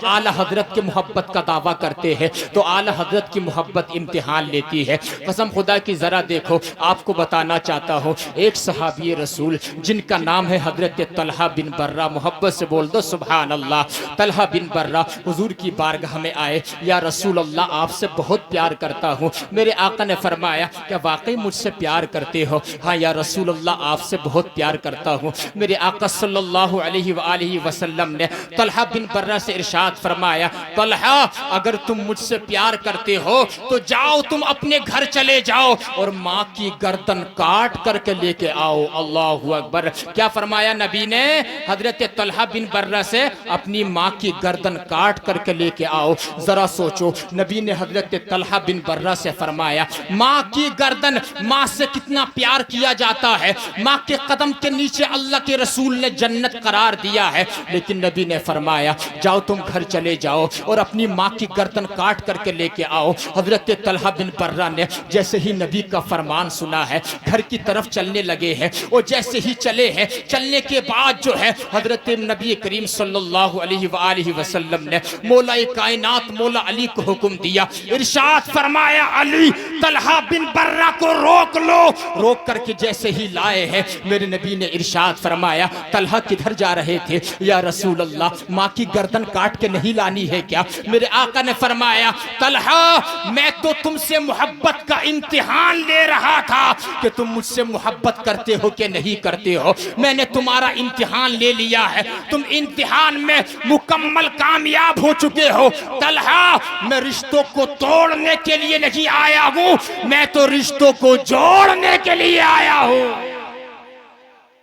आला हजरत के मोहब्बत का दावा करते हैं तो आला हजरत की मोहब्बत इम्तिहान लेती है। कसम खुदा की जरा देखो, आपको बताना चाहता हूँ, एक सहाबी रसूल जिनका नाम है हजरत तलहा बिन बर्रा, मोहब्बत से बोल दो सुभान अल्लाह। तलहा बिन बर्रा हुजूर की बारगाह में आए, या रसूल अल्लाह आपसे बहुत प्यार करता हूँ। मेरे आका ने फरमाया क्या वाकई मुझसे प्यार करते हो? हाँ या रसूल अल्लाह आपसे बहुत प्यार करता हूँ। मेरे आका सल्लल्लाहु अलैहि वसल्लम ने तलहा बिन बर्रा से इरशाद फरमाया, तलहा अगर तुम मुझसे प्यार करते हो तो जाओ तुम अपने घर चले जाओ और माँ की गर्दन काट करके लेके आओ। अल्लाहु अकबर। क्या फरमाया नबी ने? हजरत तलहा बिन बर्रा से अपनी माँ की गर्दन काट करके लेके आओ। जरा सोचो, नबी ने हजरत तलहा बिन बर्रा से फरमाया माँ की गर्दन, माँ से कितना प्यार किया जाता है। माँ के कदम के नीचे अल्लाह के रसूल ने जन्नत करार दिया है, लेकिन नबी ने फरमाया जाओ तुम घर चले जाओ और अपनी माँ की गर्दन काट करके लेके आओ। हजरत तलहा बिन बर्रा ने जैसे ही नबी का फरमान सुना है घर की तरफ चलने लगे हैं, और जैसे ही चले हैं, चलने के बाद जो है हजरत नबी करीम सल्लल्लाहु अलैहि वसल्लम ने मौला कायनात मौला अली को हुक्म दिया, इरशाद फरमाया अली तलहा बिन बर्रा को रोक लो। रोक करके जैसे ही लाए हैं, मेरे नबी ने इरशाद फरमाया तलहा किधर जा रहे थे? या रसूल अल्लाह माँ की गर्दन काट के नहीं लानी है क्या? मेरे आका ने फरमाया तलहा मैं तो तुमसे मोहब्बत का इम्तिहान ले रहा था कि तुम मुझसे मोहब्बत करते हो कि नहीं करते हो। मैंने तुम्हारा इम्तिहान ले लिया है, तुम इम्तिहान में मुकम्मल कामयाब हो चुके हो। तलहा मैं रिश्तों को तोड़ने के लिए नहीं आया हूँ, मैं तो रिश्तों को जोड़ने के लिए आया हूँ।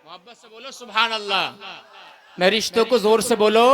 मोहब्बत से बोलो सुभान अल्लाह। मैं रिश्तों को जोर से बोलो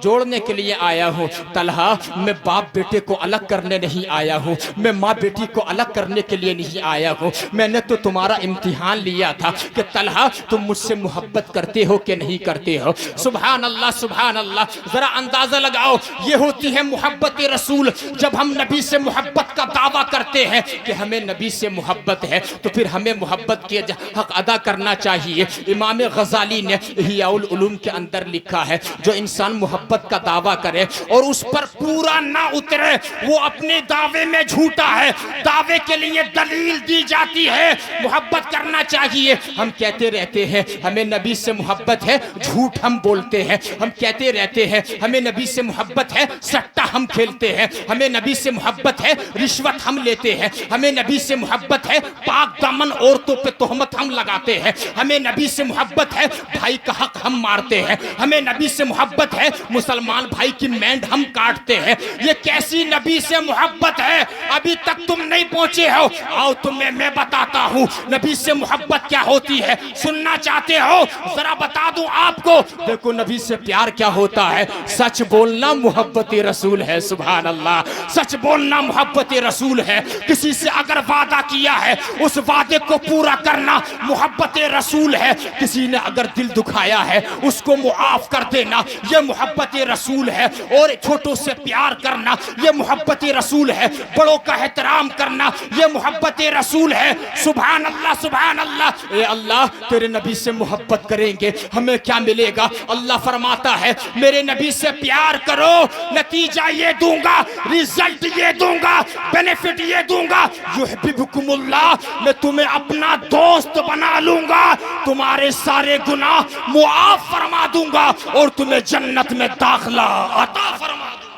जोड़ने के लिए आया हूँ। तलहा मैं बाप बेटे को अलग करने नहीं आया हूँ, मैं माँ बेटी को अलग करने के लिए नहीं आया हूँ। मैंने तो तुम्हारा इम्तिहान लिया था कि तलहा तुम मुझसे मोहब्बत करते हो कि नहीं करते हो। सुभान अल्लाह सुभान अल्लाह। जरा अंदाजा लगाओ, ये होती है मोहब्बत रसूल। जब हम नबी से मोहब्बत का दावा करते हैं कि हमें नबी से मोहब्बत है तो फिर हमें मोहब्बत के हक अदा करना चाहिए। इमाम गजाली ने इह्याउल उलूम के अंदर लिखा है, जो इंसान मोहब्बत का दावा करे और उस पर पूरा ना उतरे वो अपने दावे में झूठा है। दावे के लिए दलील दी जाती है, मोहब्बत करना चाहिए। हम कहते रहते हैं हमें नबी से मोहब्बत है, झूठ हम बोलते हैं। हम कहते रहते हैं हमें नबी से मोहब्बत है, सट्टा हम खेलते हैं। हमें नबी से मोहब्बत है, रिश्वत हम लेते हैं। हमें नबी से मोहब्बत है, पाक दामन औरतों पे तोहमत हम लगाते हैं। हमें नबी से मोहब्बत है, भाई का हक हम मारते हैं। हमें नबी से मोहब्बत है, मुसलमान भाई की मैंड हम काटते हैं। ये कैसी नबी से मोहब्बत है? अभी तक तुम नहीं पहुंचे हो, आओ तुम्हें मैं बताता हूँ नबी से मोहब्बत क्या होती है। सुनना चाहते हो? जरा बता दूं आपको। देखो नबी से प्यार क्या होता है। सच बोलना मोहब्बत रसूल है। सुभान अल्लाह। सच बोलना मोहब्बत रसूल है। किसी से अगर वादा किया है उस वादे को पूरा करना मोहब्बत रसूल है। किसी ने अगर दिल दुखाया है उसको मुआफ कर देना ये मोहब्बत रसूल है। और छोटों से प्यार करना ये मोहब्बत रसूल है। बड़ों का एहतराम करना ये मोहब्बत रसूल है। सुभान अल्लाह सुभान अल्लाह। ए अल्लाह तेरे नबी से मोहब्बत करेंगे हमें क्या मिलेगा? अल्लाह फरमाता है मेरे नबी से प्यार करो, नतीजा ये दूंगा, रिजल्ट ये दूंगा, बेनिफिट ये दूंगा। युहिब्बुकुमुल्लाह मैं तुम्हें अपना दोस्त बना लूंगा, तुम्हारे सारे गुनाह मुआफ फरमा दूंगा और तुम्हें जन्नत में दाखिला अता फरमा दूंगा।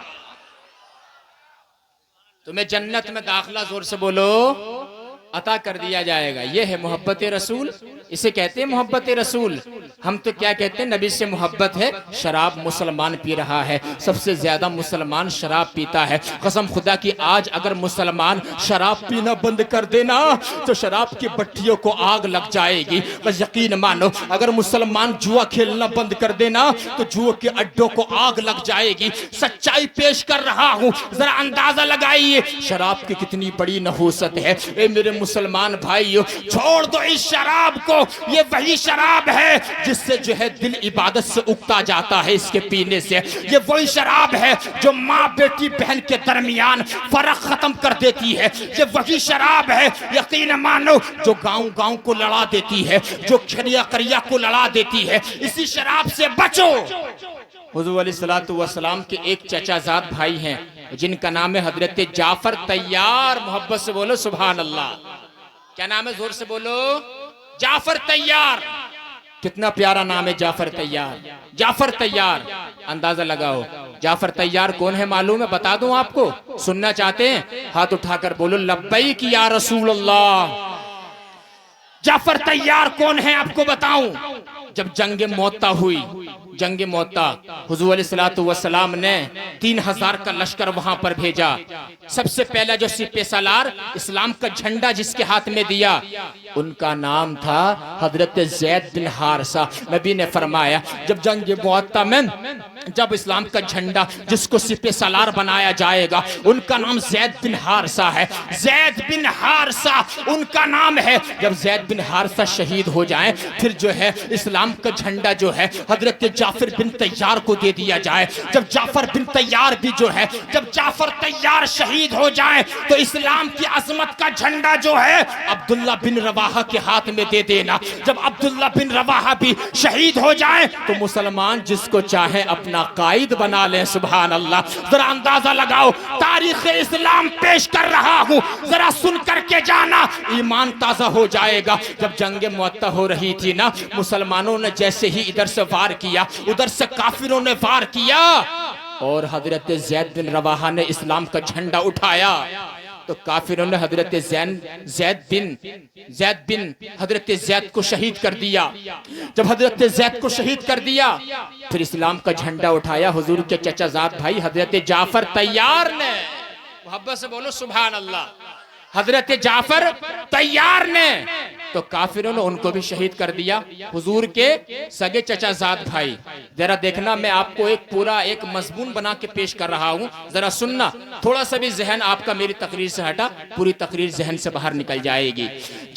तुम्हें जन्नत में दाखिला जोर से बोलो अता कर दिया जाएगा। यह है मोहब्बत रसूल, इसे कहते हैं मोहब्बत रसूल। हम तो क्या कहते हैं नबी से मोहब्बत है। शराब मुसलमान पी रहा है, सबसे ज्यादा मुसलमान शराब पीता है। कसम खुदा की आज अगर मुसलमान शराब पीना बंद कर देना तो शराब की भट्टियों को आग लग जाएगी। बस यकीन मानो अगर मुसलमान जुआ खेलना बंद कर देना तो जुए के अड्डों को आग लग जाएगी। सच्चाई पेश कर रहा हूँ, जरा अंदाजा लगाइए शराब की कितनी बड़ी नहूसत है। ए मेरे मुसलमान भाइयों छोड़ दो इस शराब को। ये वही शराब है जिससे जो है दिल इबादत से उगता जाता है इसके पीने से। ये वही शराब है जो माँ बेटी बहन के दरमियान फर्क खत्म कर देती है। ये वही शराब है यकीन मानो जो गांव गांव को लड़ा देती है, जो खरिया करिया को लड़ा देती है। इसी शराब से बचो। हुजूर अलैहिस्सलातु वस्सलाम के एक चचाजाद भाई हैं जिनका नाम है हजरत जाफर तैयार। मोहब्बत से बोलो सुभान अल्लाह। क्या नाम है? जोर से बोलो। जाफर तैयार। कितना प्यारा नाम है जाफर तैयार। जाफर तैयार, अंदाजा लगाओ जाफर तैयार कौन है मालूम है? बता दूं आपको? सुनना चाहते हैं? हाथ उठाकर बोलो लब्बैक या रसूल अल्लाह। जाफर तैयार कौन है आपको बताऊं? जब जंग मोता हुई, जंग मोता, हुजूर अलैहिस्सलातु वस्सलाम ने 3000 का लश्कर वहां पर भेजा। सबसे पहला जो सिपह सालार इस्लाम का झंडा जिसके हाथ में दिया, उनका नाम था हजरत ज़ैद बिन हारिसा। नबी ने फरमाया जब जंग मोता में जब इस्लाम का झंडा जिसको सिपह सालार बनाया जाएगा, उनका नाम ज़ैद बिन हारिसा है। ज़ैद बिन हारिसा उनका नाम है। जब ज़ैद बिन हारिसा शहीद हो जाएं, फिर जो है इस्लाम का झंडा जो है हजरत जाफर बिन तैयार को दे दिया जाए। जब जाफर बिन तैयार भी जो है, जब जाफर तैयार शहीद हो जाए, तो इस्लाम की अजमत का झंडा जो है अब्दुल्ला बिन रवाहा के हाथ में दे देना। जब अब्दुल्ला बिन रवाहा भी शहीद हो जाए, तो मुसलमान जिसको चाहे अपना कायद बना ले। सुभान अल्लाह। जरा अंदाजा लगाओ, तारीख इस्लाम पेश कर रहा हूं, जरा सुन करके जाना, ईमान ताजा हो जाएगा। जब जंग मुअत्ता हो रही थी ना, मुसलमानों ने जैसे ही इधर से वार किया, उधर से काफिरों ने वार किया, और हजरत ज़ैद बिन रवाहा ने इस्लाम का झंडा उठाया, तो काफिरों ने हजरत ज़ैद बिन हजरत ज़ैद को शहीद कर दिया। जब हजरत ज़ैद को शहीद कर दिया, फिर इस्लाम का झंडा उठाया हुजूर के चचाजाद भाई हजरत जाफर तैयार ने। मोहब्बत से बोलो सुभान अल्लाह। हजरत जाफर तैयार ने, तो काफिरों ने उनको भी शहीद कर दिया, हुजूर के सगे चचाजाद भाई। जरा देखना, मैं आपको एक पूरा एक मजमून बना के पेश कर रहा हूं, जरा सुनना। थोड़ा सा भी जहन आपका मेरी तकरीर से हटा, पूरी तकरीर जहन से बाहर निकल जाएगी।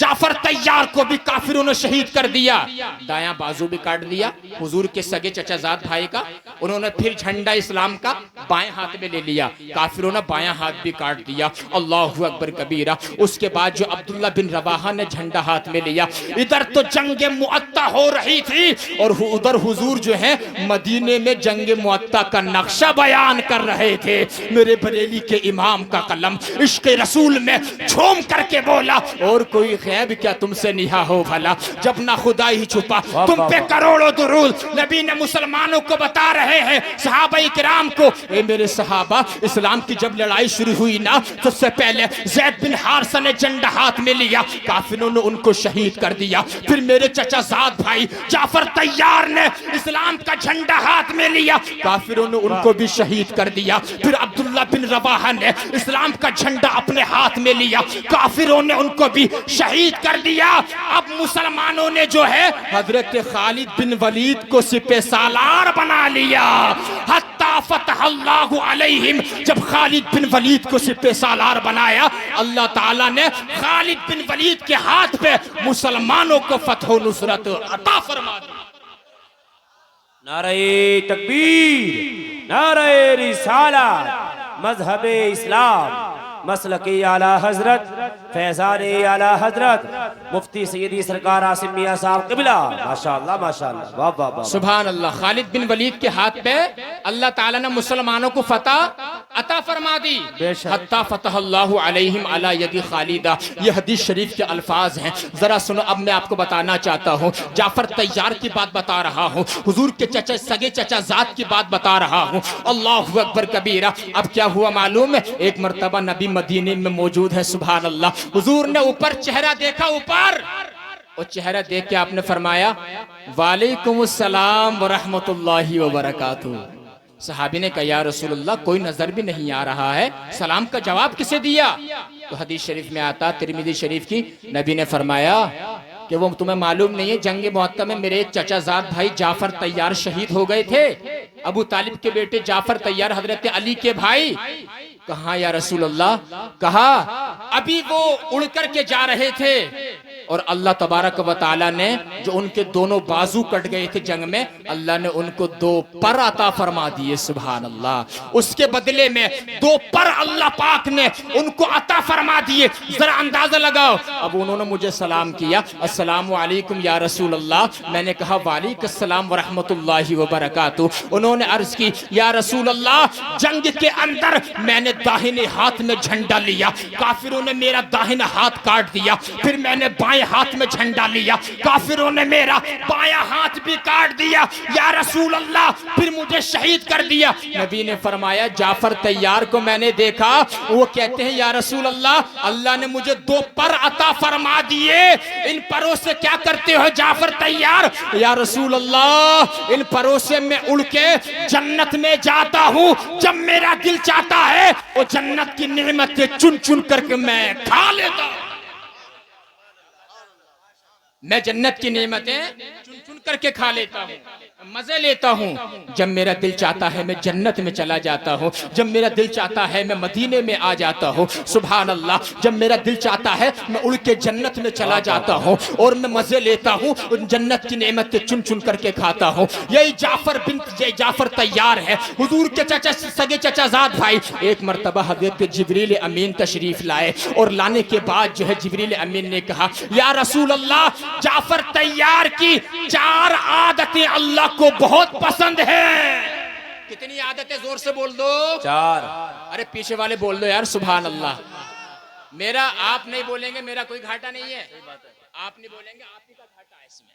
जाफर तैयार को भी काफिरों ने शहीद कर दिया, दायां बाजू भी काट दिया हुजूर के सगे चचाजाद भाई का। उन्होंने फिर झंडा इस्लाम का बाएं हाथ में ले लिया, काफिरों ने बायां हाथ भी काट दिया। अल्लाहु अकबर कबीरा। उसके बाद जो अब्दुल्ला बिन रवाहा ने झंडा हाथ में लिया, इधर तो जंग मुअत्ता हो रही थी, और उधर हुजूर जो है मदीने में जंग मुअत्ता का नक्शा बयान कर रहे थे। मेरे बरेली के इमाम का कलम इश्क रसूल में झूम करके बोला, और कोई गैब क्या तुमसे निहा हो भला, जब ना खुदा ही छुपा तुम पे करोड़ों दुरूद। नबी ने मुसलमानों को बता रहे हैं, सहाबाई किराम को, ए मेरे सहाबा, इस्लाम की जब लड़ाई शुरू हुई ना, सबसे पहले ज़ैद बिन हारिसा ने झंडा हाथ में लिया, काफिरों ने उनको शहीद कर दिया। फिर मेरे चचाजाद भाई जाफर तैयार ने इस्लाम का झंडा हाथ में लिया, काफिरों ने उनको भी शहीद कर दिया। फिर अब्दुल्ला बिन रवाहा ने इस्लाम का झंडा अपने हाथ में लिया, काफिरों ने उनको भी शहीद कर दिया। अब मुसलमानों ने जो है हजरत खालिद बिन वलीद को सिपह सालार बना लिया। हत्ता फतह अल्लाहु अलैहिम। जब खालिद बिन वलीद को सिपह सालार बनाया, अल्लाह ताला ने खालिद बिन वलीद के हाथ पे मुसलमानों को फतह व नुसरत अता फरमा दी। नारे तकबीर, नारे रिसालत, मजहबे इस्लाम, मसलके आला हजरत, फैजाने आला हजरत मुफ्ती सैयदी सरकार आसिम मियां साहब क़िबला। माशाअल्लाह माशाअल्लाह, वाह वाह वाह, सुभान अल्लाह। खालिद बिन वलीद के हाथ पे अल्लाह ताला ने मुसलमानों को फतह अता फरमा दी। हत्ता फतह अल्लाहु अलैहिम अला यदी खालिदा, ये हदीस शरीफ के अल्फाज हैं। जरा सुनो, अब मैं आपको बताना चाहता हूँ, जाफर तैयार की बात बता रहा हूँ, हुजूर के चचा सगे चचाजाद की बात बता रहा हूँ। अल्लाहु अकबर कबीरा। अब क्या हुआ मालूम है? एक मर्तबा नबी मदीने में मौजूद है, सुभान अल्लाह। हुजूर ने ऊपर चेहरा देखा, ऊपर और चेहरा देख के आपने फरमाया वालेकुम अस्सलाम व रहमतुल्लाहि व बरकातुहू। सहाबी ने कहा या रसूलुल्लाह, कोई नजर भी नहीं आ रहा है, सलाम का जवाब किसे दिया? तो हदीस शरीफ में आता, तिरमिज़ी शरीफ की, नबी ने फरमाया कि वो तुम्हें मालूम नहीं है, जंग मुअत्ता में मेरे एक चचाजाद भाई जाफर तैयार शहीद हो गए थे। अबू तालिब के बेटे जाफर तैयार हजरत अली के भाई। कहा या रसूल अल्लाह? कहा अभी वो उड़ कर के जा रहे थे, और अल्लाह तबारक व तआला ने जो उनके दोनों बाजू कट गए थे जंग में, अल्लाह ने उनको 2 पर अता फरमा दिए। सुभान अल्लाह। उसके बदले में 2 पर अल्लाह पाक ने उनको अता फरमा दिए। जरा अंदाजा लगाओ। अब उन्होंने मुझे सलाम किया, अस्सलामु अलैकुम या रसूल अल्लाह। मैंने कहा वालेकुम अस्सलाम व रहमतुल्लाहि व बरकातुहू। उन्होंने अर्ज की या रसूल अल्लाह, जंग के अंदर मैंने दाहिने हाथ में झंडा लिया, काफिरों ने मेरा दाहिना हाथ काट दिया। फिर मैंने बाएं हाथ में झंडा लिया, काफिरों ने मेरा बायां हाथ भी काट दिया। या रसूल अल्लाह, फिर मुझे शहीद कर दिया। नबी ने फरमाया जाफर तैयार को मैंने देखा, वो कहते हैं या रसूल अल्लाह, अल्लाह ने मुझे 2 पर अता फरमा दिए, इन परों से क्या करते हो जाफर तैयार? या रसूल अल्लाह, इन परों से मैं उड़ के जन्नत में जाता हूँ। जब मेरा दिल चाहता है वो जन्नत की नेमतें चुन चुन करके मैं खा लेता हूँ। मैं जन्नत की नेमतें चुन चुन करके खा लेता हूँ, मजे लेता हूँ। जब मेरा दिल चाहता है मैं जन्नत में चला जाता हूँ, जब मेरा दिल चाहता है मैं मदीने में आ जाता हूँ। सुभान अल्लाह। जब मेरा दिल चाहता है मैं उड़ के जन्नत में चला जाता हूँ और मैं मजे लेता हूँ, उन जन्नत की नेमतें चुन चुन करके खाता हूँ। यही जाफर तैयार है, हुजूर के चाचा, सगे चचाजाद भाई। एक मर्तबा हज़रत जिब्रील अमीन तशरीफ लाए और लाने के बाद जो है जिब्रील अमीन ने कहा या रसूल अल्लाह, जाफर तैयार की 4 आदतें अल्लाह को बहुत पसंद है। कितनी आदतें? जोर से बोल दो। 4। अरे पीछे वाले बोल दो यार, सुभान अल्लाह। मेरा आप नहीं बोलेंगे मेरा कोई घाटा नहीं है, आप नहीं बोलेंगे आप ही का घाटा है इसमें।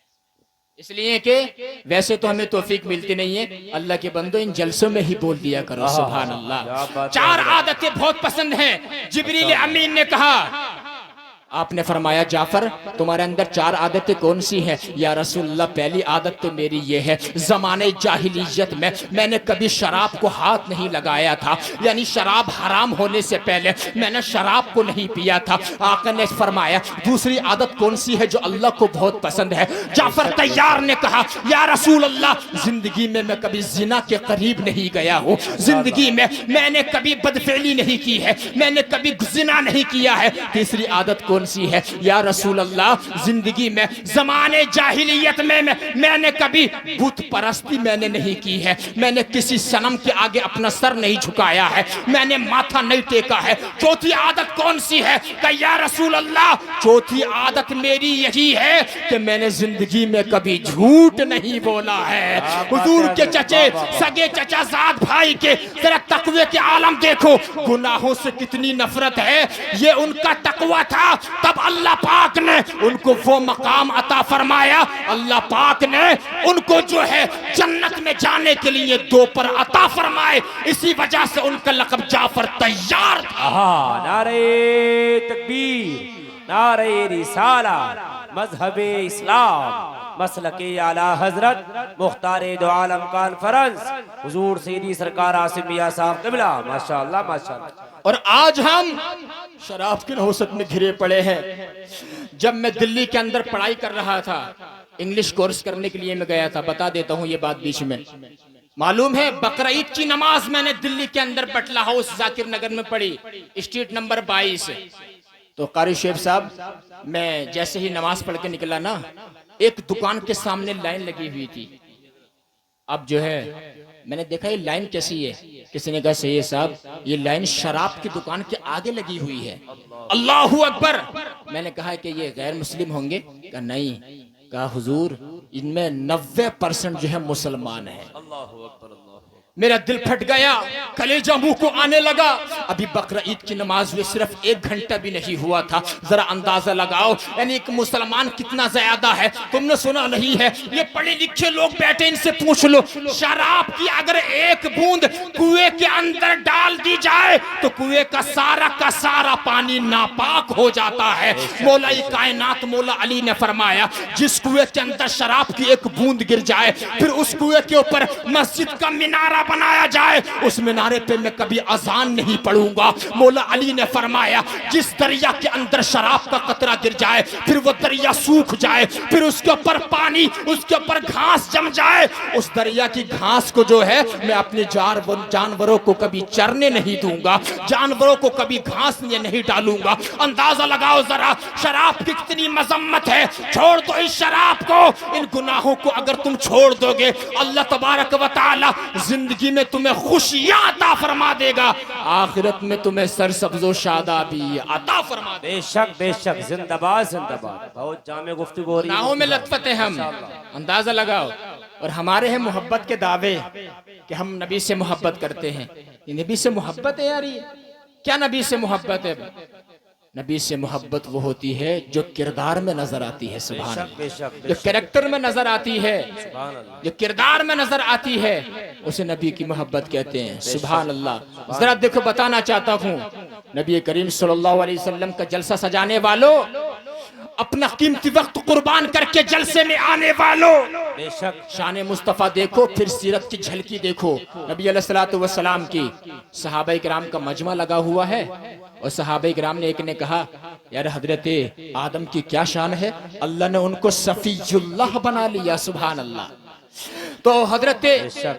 इसलिए कि वैसे तो हमें तौफीक मिलती नहीं है, अल्लाह के बंदो इन जलसों में ही बोल दिया करो। सुभान अल्लाह। 4 आदतें बहुत पसंद हैं। जिब्रील अमीन ने कहा, आपने फरमाया जाफर तुम्हारे अंदर 4 आदतें कौन सी हैं? या रसूलल्लाह, पहली आदत तो मेरी ये है, ज़माने जाहिलियत में मैंने कभी शराब को हाथ नहीं लगाया था, यानी शराब हराम होने से पहले मैंने शराब को नहीं पिया था। आका ने फरमाया दूसरी आदत कौन सी है जो अल्लाह को बहुत पसंद है? जाफर तैयार ने कहा या रसूल अल्लाह, जिंदगी में मैं कभी जिना के करीब नहीं गया हूँ, जिंदगी में मैंने कभी बदफेली नहीं की है, मैंने कभी जिना नहीं किया है। तीसरी आदत कौन सी है? या रसूल अल्लाह, जिंदगी में ज़माने जाहिलियत में मैंने कभी बुत परस्ती मैंने नहीं की है, मैंने किसी सनम के आगे अपना सर नहीं झुकाया है, मैंने माथा नहीं टेका है। चौथी आदत कौन सी है? या रसूल अल्लाह, चौथी आदत मेरी यही है कि मैंने जिंदगी में कभी झूठ नहीं बोला है। हुजूर के चचे, सगे चचाजाद भाई के जरा तकवे के आलम देखो, गुनाहों से कितनी नफरत है। ये उनका तकवा था, तब अल्लाह पाक ने उनको वो मकाम अता फरमाया। अल्लाह पाक ने उनको जो है जन्नत में जाने के लिए 2 पर अता फरमाए। इसी वजह से उनका लक़ब जाफर तैयार था। नारे तकबीर, नारे रिसाला, मजहबे इस्लाम, मसलके आला हजरत, मुख्तारे दो आलम कॉन्फ्रेंस, हुजूर सैयदी सरकार आसिम मियां साहब क़िबला। माशाअल्लाह माशाअल्लाह। और आज हम शराब की नौसत में घिरे पड़े हैं। जब मैं दिल्ली के अंदर पढ़ाई कर रहा था, इंग्लिश कोर्स करने के लिए मैं गया था, बता देता हूँ ये बात बीच में। मालूम है बकरा ईद की नमाज मैंने दिल्ली के अंदर बटला हाउस जाकिर नगर में पढ़ी, स्ट्रीट नंबर 22। तो कारी शेख साहब, मैं जैसे ही नमाज पढ़ के निकला ना, एक दुकान के सामने लाइन लगी हुई थी। अब जो है मैंने देखा ये लाइन कैसी है, किसी ने कहा सही है साहब, ये लाइन शराब की दुकान के आगे लगी हुई है। अल्लाहू अकबर। मैंने कहा कि ये गैर मुस्लिम होंगे? कहा नहीं। कहा हुजूर, इनमें 90% जो है मुसलमान है। अल्लाहू अकबर। मेरा दिल फट गया, कलेजा मुंह को आने लगा। अभी बकरा ईद की नमाज में सिर्फ 1 घंटा भी नहीं हुआ था। जरा अंदाजा लगाओ, यानी एक मुसलमान कितना ज्यादा है। तुमने सुना नहीं है? ये पढ़े लिखे लोग बैठे, इनसे पूछ लो, शराब की अगर 1 बूंद कुएं के अंदर डाल दी जाए तो कुएं का सारा पानी नापाक हो जाता है। मौला कायनात मौला अली ने फरमाया, जिस कुएं के अंदर शराब की 1 बूंद गिर जाए, फिर उस कुएं के ऊपर मस्जिद का मीनारा बनाया जाए, उस मीनारे पे मैं कभी अजान नहीं पढ़ूंगा। मौला अली ने फरमाया, जिस दरिया के अंदर शराब का कतरा गिर जाए, फिर वो दरिया सूख जाए, फिर उसके ऊपर पानी, उसके ऊपर घास जम जाए, उस दरिया की घास को जो है मैं अपने जानवरों को कभी चरने नहीं नहीं दूंगा, जानवरों को कभी घास में नहीं डालूंगा। अंदाजा लगाओ जरा शराब की कितनी मजम्मत है। छोड़ दो इस शराब को, इन गुनाहों को अगर तुम छोड़ दोगे अल्लाह तबारक व तआला जिंदगी में तुम्हें खुशियां अता फरमा देगा, आखिरत में तुम्हें सरसब्जो शादाबी अता फरमा देगा। बेशक बेशक, जिंदाबाद जिंदाबाद। बहुत जामे गुफ्तगू हो रही है। गुनाहों में लतफत है हम, अंदाजा लगाओ। और हमारे हैं मोहब्बत के दावे कि हम नबी से मोहब्बत करते हैं। ये नबी से मोहब्बत है यार, ये क्या नबी से मोहब्बत है? नबी से मोहब्बत वो होती है जो किरदार में नजर आती है, सुभान अल्लाह, जो कैरेक्टर में नजर आती है, जो किरदार में नजर आती है, उसे नबी की मोहब्बत कहते हैं, सुभान अल्लाह। जरा देखो, बताना चाहता हूँ, नबी करीम सल्लल्लाहु अलैहि वसल्लम का जलसा सजाने वालों, अपना कीमती वक्त कुर्बान करके जलसे में आने वालों, बेशक शान मुस्तफ़ा देखो, फिर सीरत की झलकी देखो। नबी अलैहिस्सलातु वस्सलाम की सहाबा किराम का मजमा लगा हुआ है, और सहाबा किराम ने एक ने कहा, यार हजरत आदम की क्या शान है, अल्लाह ने उनको सफीयुल्लाह बना लिया, सुभान अल्लाह। तो हजरत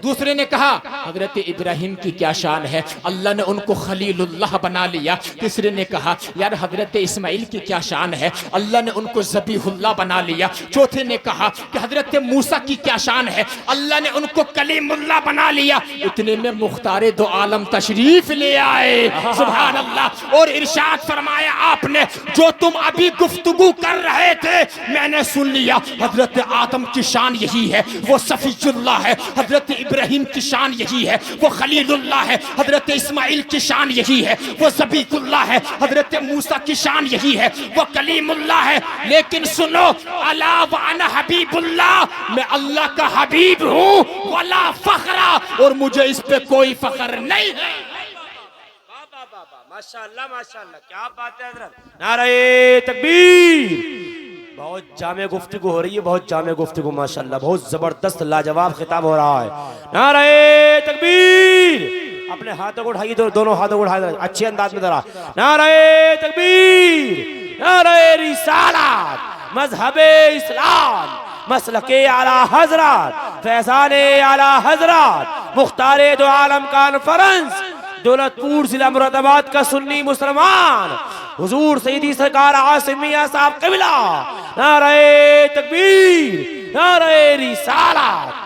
दूसरे ने कहा, हजरत इब्राहिम की क्या शान है, अल्लाह ने उनको खलीलुल्लाह बना लिया। तीसरे ने कहा, यार हजरत इस्माइल की क्या शान है, अल्लाह ने उनको ज़बीहुल्लाह बना लिया। चौथे ने कहा कि हजरत मूसा की क्या शान है, अल्लाह ने उनको कलीमुल्लाह बना लिया। इतने में मुख्तारे दो आलम तशरीफ ले आए, सुभान अल्लाह, और इरशाद फरमाया आपने, जो तुम अभी गुफ्तगू कर रहे थे मैंने सुन लिया। हजरत आदम की शान यही है, वो सफीजुल्लाह है। हजरत इब्राहिम की शान यही है, वो खलीलुल्लाह है। हजरत इस्माइल की शान यही है, वो ज़बीहुल्लाह है। हजरत मूसा की शान यही है, वो कलीमुल्लाह है। लेकिन सुनो, अला व अना हबीबुल्लाह, मैं अल्लाह का हबीब हूँ, वला फखरा, और मुझे इस पे कोई फख्र नहीं है। माशाअल्लाह माशाअल्लाह, क्या बात है हजरत। नारे तकबीर। बहुत जामे गुफ्तगू हो रही है, बहुत जामे गुफ्तगू, माशाअल्लाह, बहुत जबरदस्त लाजवाब खिताब हो रहा है। नारे तकबीर। अपने हाथों को उठाइए, दोनों हाथों को उठाइए अच्छे अंदाज में जरा। नारे तकबीर, नारे रिसालत, मजहबे इस्लाम, मसलके आला हजरत, फैजाने आला हजरत, मुख्तारे दो आलम कॉन्फ्रेंस, दौलतपुर जिला मुरादाबाद का सुन्नी मुसलमान हुजूर सईदी सरकार आसिम मियां साहब क़िबला। नारे तकबीर, नारे रिसालत।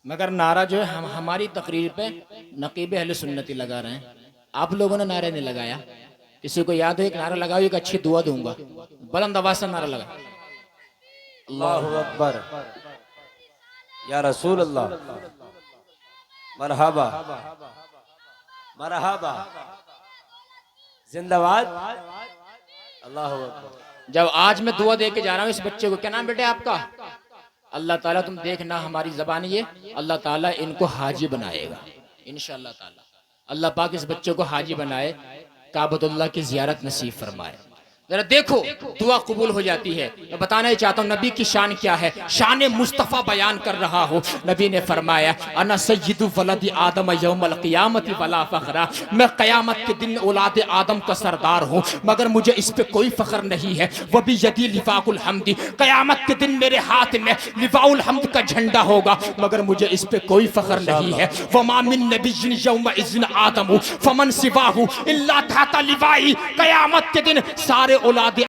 मगर नारा जो है हमारी तकरीर पे नकीब अहले सुन्नती लगा रहे हैं, आप लोगों ने नारा नहीं लगाया। किसी को याद हो एक नारा लगाओ, एक अच्छी दुआ दूंगा, बुलंद आवाज से नारा लगा। अल्लाहु अकबर, या रसूल अल्लाह, मरहबा मरहबा, जिंदाबाद, अल्लाहु अकबर। जब आज मैं दुआ दे के जा रहा हूँ इस बच्चे को, क्या नाम बेटे आपका? अल्लाह ताला, तुम देखना हमारी जबान ये, अल्लाह ताला इनको हाजी बनाएगा इंशाअल्लाह ताला। अल्लाह पाक इस बच्चे को हाजी बनाए, काबतुल्लाह की जियारत नसीब फरमाए। जरा देखो, दुआ कबूल हो जाती है। मैं बताना ही चाहता हूँ नबी की शान क्या है, शान मुस्तफ़ा बयान कर रहा हूँ। नबी ने फरमाया, अना सय्यदु वलदी आदम यौमल क़ियामति वला फ़ख्रा, मैं क़यामत के दिन औलाद आदम का सरदार हूँ, मगर मुझे इस पे कोई फ़ख्र नहीं है। वबी यदी लिवाउल हम्दी, क़यामत के दिन मेरे हाथ में लिवाउल हम्द का झंडा होगा, मगर मुझे इस पे कोई फ़ख्र नहीं है। वमा मिन नबिय्यिन यौमइज़िन आदम फमन सिवाहु इल्ला तहता लिवाई, क़यामत के दिन सारे औलाद